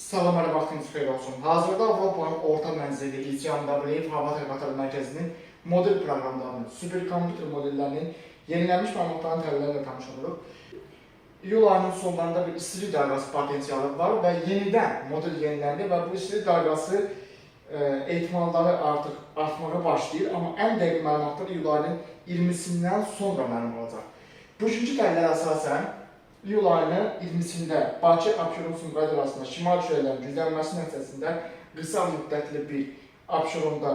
Salam, hər vaxtınız xeyir olsun. Hazırda Avropanın orta mənzilli İlçəm Dabreyev Hava Təqatarı Mərkəzinin model proqramlarının, superkompüter modellərinin yenilənmiş məlumatların tələblərlə tanış oluruq. İyul ayının sonlarında bir istilik dalğası potensialı var və yenidən model yeniləndi və bu istilik dalğası ehtimalları artıq artmağa başlayır, amma ən dəqiq məlumatlar iyul ayının 20-sindən sonra məlum olacaq. Bugünkü tələblər əsasən İyul ayının 20-sində Bakı-Abşeron-Sumqayıt arasında şimal külələrinin güclənməsi nəticəsində qısa müddətli bir Abşeronda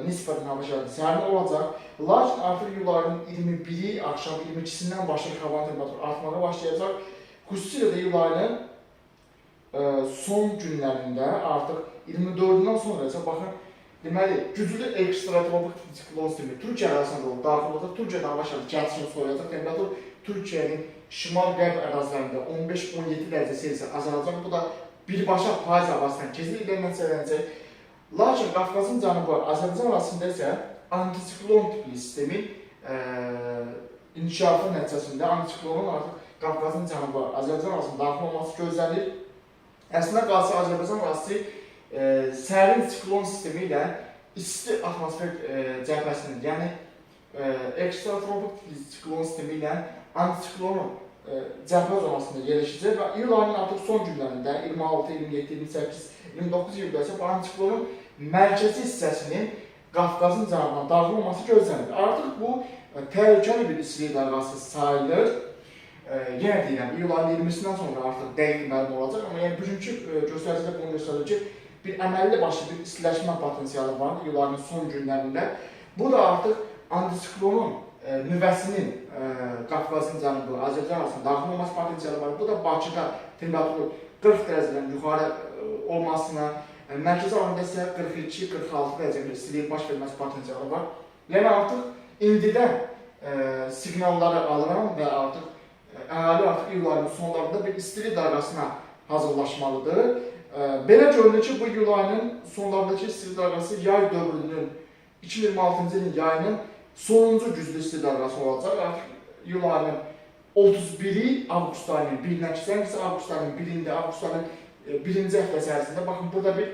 nisbətən hava şəraiti sərin olacaq. Lakin artıq iyul ayının 21-i axşam 22-sindən başlayaraq havanın temperaturu artmağa başlayacaq. Xüsusilə də iyul ayının son günlərində artıq 24-dən sonra isə baxın, deməli, güclü ekstratropik siklon sistemi Türkiyə arasında daxil olacaq. Türkiyədə hava şəraiti kəskin soyuyacaq. Temperatur Türkiyənin şimal-qərb ərazilərində 15-17 dərəcə Selsiya azalacaq. Bu da birbaşa payız havasından keçirilən nəticələnəcək. Lakin Qafqazın cənubu Azərbaycan arasında isə antisiklon tipli sistemin inkişafı nəticəsində antisiklonun artıq Qafqazın cənubu Azərbaycan arasında daxil olması gözlənilir. Əslində qalsa Azərbaycan arası sərin siklon sistemi ilə isti atmosfer cəbhəsinin, yəni ekstratropik siklon sistemi ilə antisiklonun cəbhə zonasında yerləşəcək və iyul ayının artıq son günlərində 26, 27, 28, 29 iyulda isə bu antisiklonun mərkəzi hissəsinin Qafqazın cənubuna daxil olması gözlənilir. Artıq bu təhlükəli bir istilik dalğası sayılır. Yenə deyirəm, iyul ayının 20-sindən sonra artıq dəqiq məlum olacaq, amma yəni bugünkü göstəricidə bunu göstərir ki, bir əməlli başlı bir istiləşmə potensialı var iyul ayının son günlərində. Bu da artıq antisiklonun nüvəsinin Qafqazın cənubu Azərbaycan arasında daxil olması potensialı var. Bu da Bakıda temperaturu 40 dərəcədən yuxarı olmasına, mərkəzi alanda isə 42-46 dərəcədə istiliyin baş verməsi potensialı var. Yəni artıq indidən siqnalları alıram və artıq əhali artıq iyul ayının sonlarında bir istilik dalğasına hazırlaşmalıdır. Belə görünür ki, bu iyul ayının sonlarındakı istilik dalğası yay dövrünün 2026-cı ilin yayının sonuncu güclü istilik dalğası olacaq. Artıq iyul ayının 31-i avqust ayının 1-nə keçən, isə avqust ayının 1-ində, avqust ayının 1-ci həftəsi ərzində, baxın, burada bir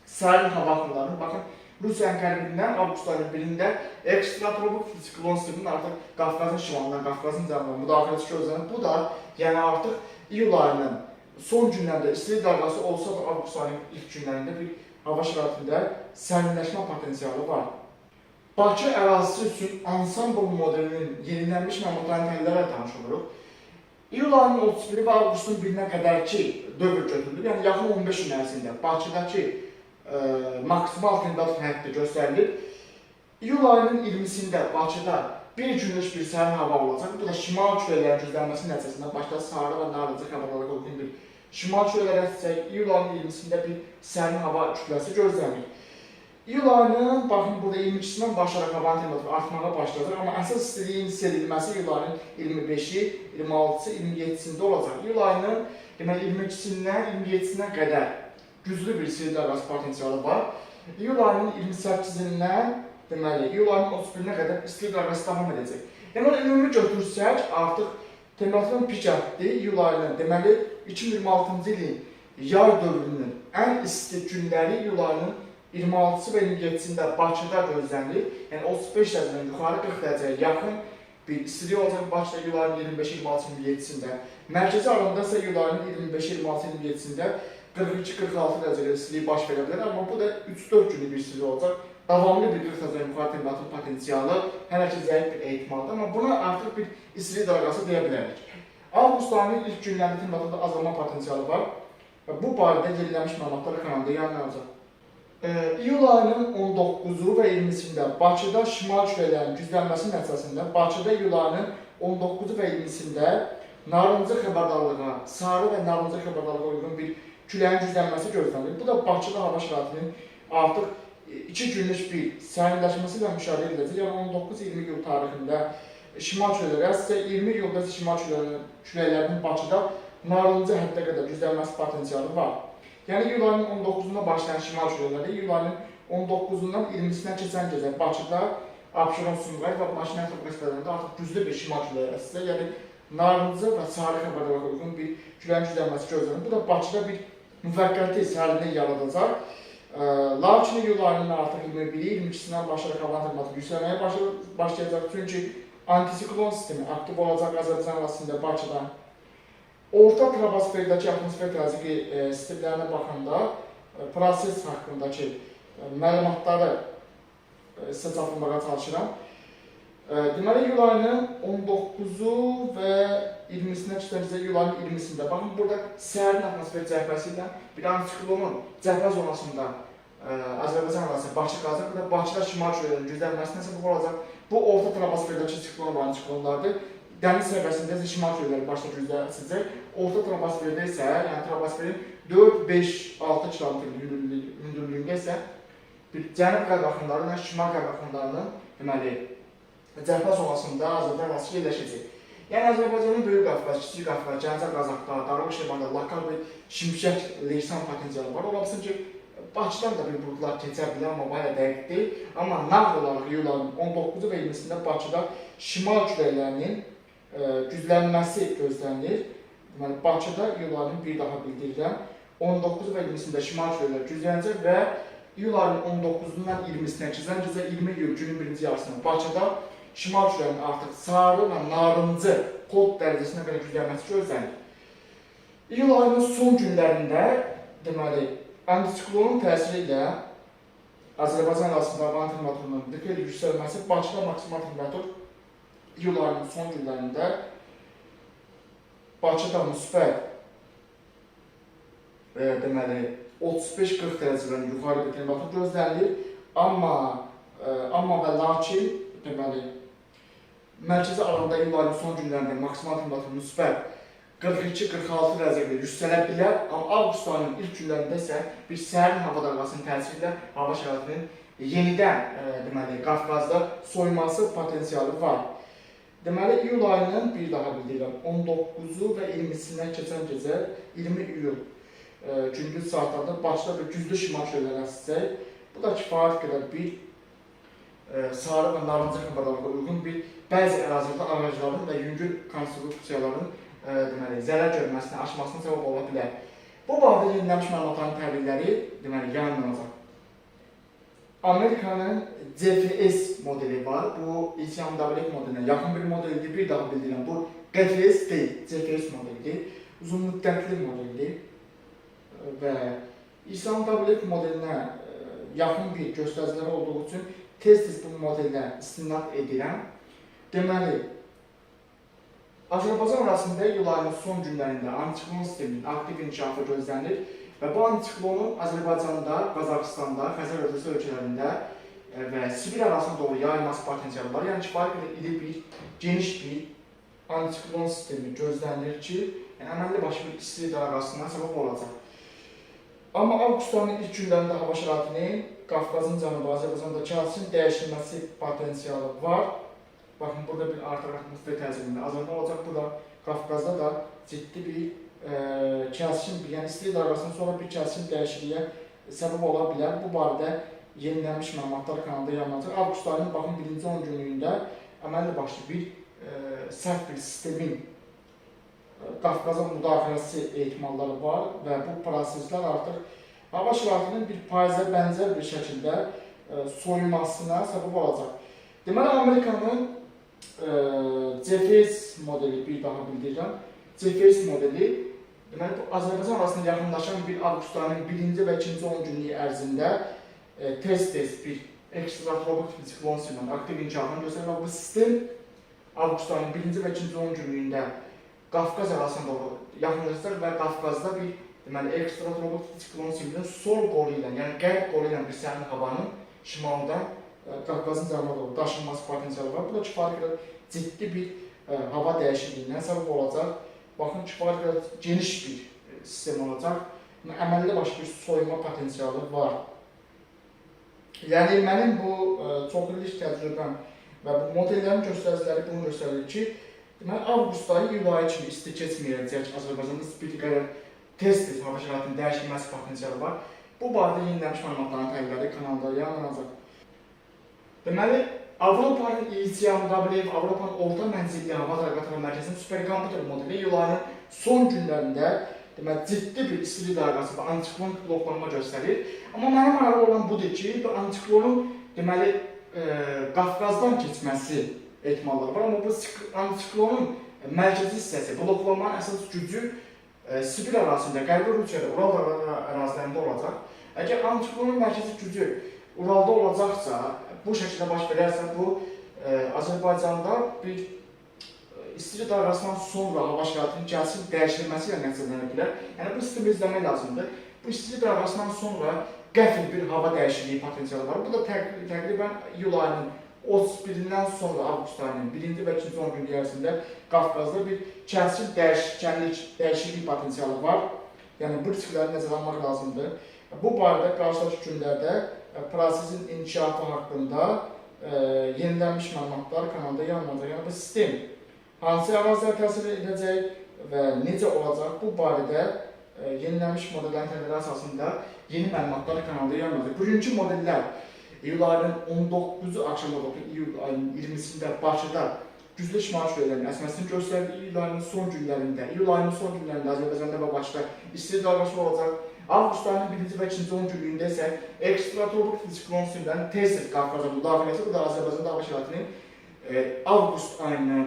sərin hava axınlarının, baxın, Rusiyanın qərbindən avqust ayının 1-də ekstratropik siklon sisteminin artıq Qafqazın şimalından, Qafqazın cənubuna müdaxiləsi gözlənir. Bu da, yəni artıq iyul ayının son günlərdə istilik dalğası olsa da avqust ayının ilk günlərində bir hava şəraitində sərinləşmə potensialı var. Bakı ərazisi üçün ansambl modelinin yenilənmiş məlumatların təhlillərlə tanış oluruq. İyul ayının 31-i və avqustun 1-nə qədərki dövr götürülür. Yəni yaxın 15 gün ərzində Bakıdakı maksimal temperatur həddi göstərilir. İyul ayının 20-sində Bakıda bir günlük bir sərin hava olacaq. Bu da şimal küləklərin güclənməsi nəticəsində başda sarı və narıncı xəbərlərə uyğun bir şimal küləkləri əsəcək. İyul ayının 20-sində bir sərin hava kütləsi gözlənilir. İyul ayının, baxın, burada 22-sindən başlayaraq havanın temperaturu artmağa başlayacaq, amma əsas istiliyin hiss edilməsi iyul ayının 25-i, 26-sı, 27-sində olacaq. İyul ayının 22-sindən 27-sinə qədər güclü bir istilik dalğası potensialı var. İyul ayının 28-dən, deməli, iyul ayının 31-nə qədər istilik dalğası davam edəcək. Yəni, ümumi götürsək, artıq temperaturun pik həddi iyul ayının, deməli, 2026-cı ilin yay dövrünün ən isti günləri iyul ayının 26-sı və 27-sində Bakıda gözlənilir. Yəni 35 dərəcədən yuxarı 40 dərəcəyə yaxın bir istilik olacaq Bakıda iyul ayının 25-26-27-sində. Mərkəzi alanda isə iyul ayının 25-26-27-sində 42-46 dərəcədə istilik baş verə bilər. Amma bu da 3-4 günlük bir istilik olacaq. Davamlı bir 40 dərəcədən yuxarı temperatur potensialı hələ ki zəif bir ehtimaldır. Amma buna artıq bir istilik dalğası deyə bilərik. Avqust ayının ilk günlərində temperaturda azalma potensialı var. Bu barədə yenilənmiş məlumatlar kanalda yayınlanacaq. İyul ayının 19-u və 20-sində Bakıda şimal küləklərinin güclənməsi nəticəsində Bakıda iyul ayının 19-u və 20-sində narıncı xəbərdarlığa, sarı və narıncı xəbərdarlığa uyğun bir küləyin güclənməsi gözlənilir. Bu da Bakıda hava şəraitinin artıq 2 günlük bir sərinləşməsi ilə müşahidə ediləcək. Yəni 19-20 iyul tarixində şimal küləkləri, əslində 20 iyulda şimal küləklərinin Bakıda narıncı həddə qədər güclənməsi potensialı var. Yəni iyul ayının 19-unda başlayan şimal küləkləri, iyul ayının 19-undan 20-sinə keçən gecə Bakıda, Abşeron-Sumqayıt və Maşinət Respublikalarında artıq güclü bir şimal küləyi əsəcək. Yəni narıncı və sarı xəbərlərə uyğun bir küləyin güclənməsi gözlənilir. Bu da Bakıda bir müvəqqəti sərnişin yaradacaq. Lakin iyul ayının artıq 21-i, 22-sindən başlayaraq hava temperaturu yüksəlməyə başlayacaq. Çünki antisiklon sistemi aktiv olacaq Azərbaycan ərazisində Bakıda. Orta troposferdəki atmosfer təzyiqi sistemlərinə baxanda proses haqqındakı məlumatları sizə çatdırmağa çalışıram. Deməli, iyul ayının 19-u və 20-sinə keçəcək, iyul ayının 20-sində. Baxın, burada sərin atmosfer cəhbəsi ilə bir antiksiklonun cəhbə zonasında Azərbaycan ərazisi Bakı qalacaq. Burada Bakıda şimal küləklərinin güclənməsinə səbəb olacaq. Bu, orta troposferdəki siklon olan antiksiklonlardır. Dəniz səviyyəsində isə şimal küləkləri başda güclənəcək. Orta troposferdə isə, yəni troposferin 4, 5, 6 km hündürlüyündə isə bir cənub-qərb axınları ilə şimal-qərb axınlarının deməli, cəhbə zonasında Azərbaycan ərazisi yerləşəcək. Yəni, Azərbaycanın Böyük Qafqaz, Kiçik Qafqaz, Gəncə Qazaxda, Dağlıq Şirvanda lokal bir şimşək leysan potensialı var. Ola bilsin ki, Bakıdan da bir buludlar keçə bilər, amma bayağı dəqiq deyil. Amma nağd olaraq iyul ayının 19-u və 20-sində Bakıda şimal küləklərinin güclənməsi gözlənilir. Deməli, Bakıda iyul ayının bir daha bildirirəm, 19 və 20-sində şimal küləklər güclənəcək və iyul ayının 19-undan 20-sinə keçən gecə 20 iyul günün birinci yarısında Bakıda şimal küləklərinin artıq sarı və narıncı kod dərəcəsinə belə güclənməsi gözlənir. İyul ayının son günlərində, deməli, antisiklonun təsiri ilə Azərbaycan ərazisində hava temperaturunun xeyli yüksəlməsi, Bakıda maksimal temperatur iyul ayının son günlərində Bakıda müsbət deməli 35-40 dərəcədən yuxarı bir temperatur gözlənilir. Amma və lakin deməli mərkəzi aralığında iyul ayının son günlərində maksimal temperatur müsbət 42-46 dərəcəyə yüksələ bilər. Amma avqust ayının ilk günlərində isə bir sərin hava dalğasının təsiri ilə hava şəraitinin yenidən deməli Qafqazda soyması potensialı var. Deməli, iyul ayının bir daha bildirirəm, 19-u və 20-sindən keçən gecə 20 iyul gündüz saatlarda Bakıda bir güclü şimal küləkləri əsəcək. Bu da kifayət qədər bir sarı və narıncı xəbərlərə uyğun bir bəzi ərazilərdə ağacların və yüngül konstruksiyaların deməli, zərər görməsini, aşmasına səbəb ola bilər. Bu barədə yenilənmiş məlumatların təbliğləri deməli, yayınlanacaq. Amerikanın CFS modeli var. Bu İSAMW modelinə yaxın bir modeldir. Bir daha bildirilən bu QFS deyil, CFS modelidir. Uzun müddətli modeldir. Və İSAMW modelinə yaxın bir göstəriciləri olduğu üçün tez-tez bu modellə istinad edirəm. Deməli, Azərbaycan ərazisində iyul ayının son günlərində antiksiklon sisteminin aktiv inkişafı gözlənilir və bu antiksiklonun Azərbaycanda, Qazaxıstanda, Xəzər ölkəsi ölkələrində və Sibir arasına doğru yayılması potensialı var. Yəni kifayət qədər iri bir, geniş bir antiksiklon sistemi gözlənilir ki, əməlli başlı bir isti dalğasına səbəb olacaq. Amma avqust ayının ilk günlərində hava şəraitinin Qafqazın cənubu Azərbaycanda kəsikin dəyişilməsi potensialı var. Baxın, burada bir artıq atmosfer təsirində azalma olacaq. Burada Qafqazda da ciddi bir kəsikin, yəni isti dalğasından sonra bir kəsikin dəyişikliyə səbəb ola bilər. Bu barədə yenilənmiş məlumatlar kanalda yayınlanacaq. Avqust ayının baxın birinci 10 günlüyündə əməlli başlı bir sərt bir sistemin Qafqaza müdaxiləsi ehtimalları var və bu proseslər artıq hava şəraitinin bir faizə bənzər bir şəkildə soyulmasına səbəb olacaq. Deməli, Amerikanın CFS modeli bir daha bildirirəm. CFS modeli deməli, bu Azərbaycan arasında yaxınlaşan bir avqust ayının birinci və ikinci 10 günlük ərzində tez-tez bir ekstratropik siklon sisteminin aktiv inkişafını göstərir. Bu sistem avqust ayının birinci və ikinci 10 günlüyündə Qafqaz arasında yaxınlaşacaq və Qafqazda bir deməli, ekstratropik siklon sisteminin sol qolu ilə, yəni qərb qolu ilə bir sərin havanın şimaldan Qafqazın cənubuna doğru daşınması potensialı var. Bu da kifayət qədər ciddi bir hava dəyişikliyindən səbəb olacaq. Baxın, kifayət qədər geniş bir sistem olacaq. Əməlli başlı bir soyuma potensialı var. Yəni, mənim bu çox illik təcrübəm və bu modellərin göstəriciləri bunu göstərir ki, deməli, avqust ayı iyul ayı kimi isti keçməyəcək. Azərbaycanda bir qədər tez-tez hava şəraitinin dəyişilməsi potensialı var. Bu barədə yenilənmiş məlumatların təbliğləri kanalda yayınlanacaq. Deməli, Avropanın İSAMW, Avropanın orta mənzilli hava dalğaları mərkəzinin superkomputer modeli iyul ayının son günlərində deməli, ciddi bir istilik dalğası və antiklon bloklanma göstərir. Amma mənə maraqlı olan budur ki, bu antiklonun deməli, Qafqazdan keçməsi ehtimalları var. Amma bu antiklonun mərkəzi hissəsi, bloklanmanın əsas gücü Sibir ərazisində, Qərbi Rusiyada, Ural ərazilərində olacaq. Əgər antiklonun mərkəzi gücü Uralda olacaqsa, bu şəkildə baş verərsə, bu Azərbaycanda bir istilik dalğasından sonra hava şəraitinin gəlsin dəyişilməsi ilə nəticələnə bilər. Yəni, bu sistemi izləmək lazımdır. Bu istilik dalğasından sonra qəfil bir hava dəyişikliyi potensialı var. Bu da təqribən iyul ayının 31-dən sonra avqust ayının 1-ci və 2-ci 10 günlük ərzində Qafqazda bir kəskin dəyişiklik potensialı var. Yəni, bu riskləri nəzərə almaq lazımdır. Bu barədə qarşıdakı günlərdə prosesin inkişafı haqqında yenilənmiş məlumatlar kanalda yayınlanacaq. Yəni, bu sistem hansı ərazilərə təsir edəcək və necə olacaq, bu barədə yenilənmiş modellərin tədbirləri əsasında yeni məlumatlar kanalda yayınlanacaq. Bugünkü modellər iyul ayının 19-cu axşamda, iyul ayının 20-sində Bakıda güclü şimal küləklərinin əsməsini göstərir. İyul ayının son günlərində Azərbaycanda və Bakıda istilik dalğası olacaq. Avqust ayının 1-ci və 2-ci 10 günlüyündə isə ekstratronik siklon sistemlərinin tez-tez Qafqaza müdaxiləsi, bu da Azərbaycanda hava şəraitinin avqust ayının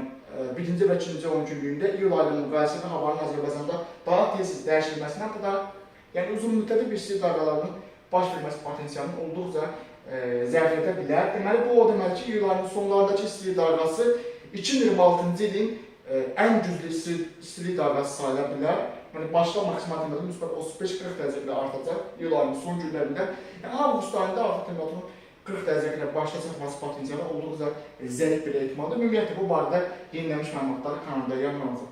1-ci və 2-ci 10 günlüyündə iyul ayının müqayisədə havanın Azərbaycanda daha tez-tez dəyişilməsindən, bu da yəni uzun müddətli bir istilik dalğalarının baş verməsi potensialını olduqca zəiflədə bilər. Deməli, bu o deməli ki, iyul ayının sonlarındakı istilik dalğası 2026-cı ilin ən güclü istilik dalğası sayıla bilər. Yəni, başda maksimal temperatur müsbət 35-40 dərəcə ilə artacaq iyul ayının son günlərində. Yəni, avqust ayında artıq temperaturun 40 dərəcə ilə başda çatması potensialı olduqca zəif bir ehtimaldır. Ümumiyyətlə, bu barədə yenilənmiş məlumatlar kanalda yayınlanacaq.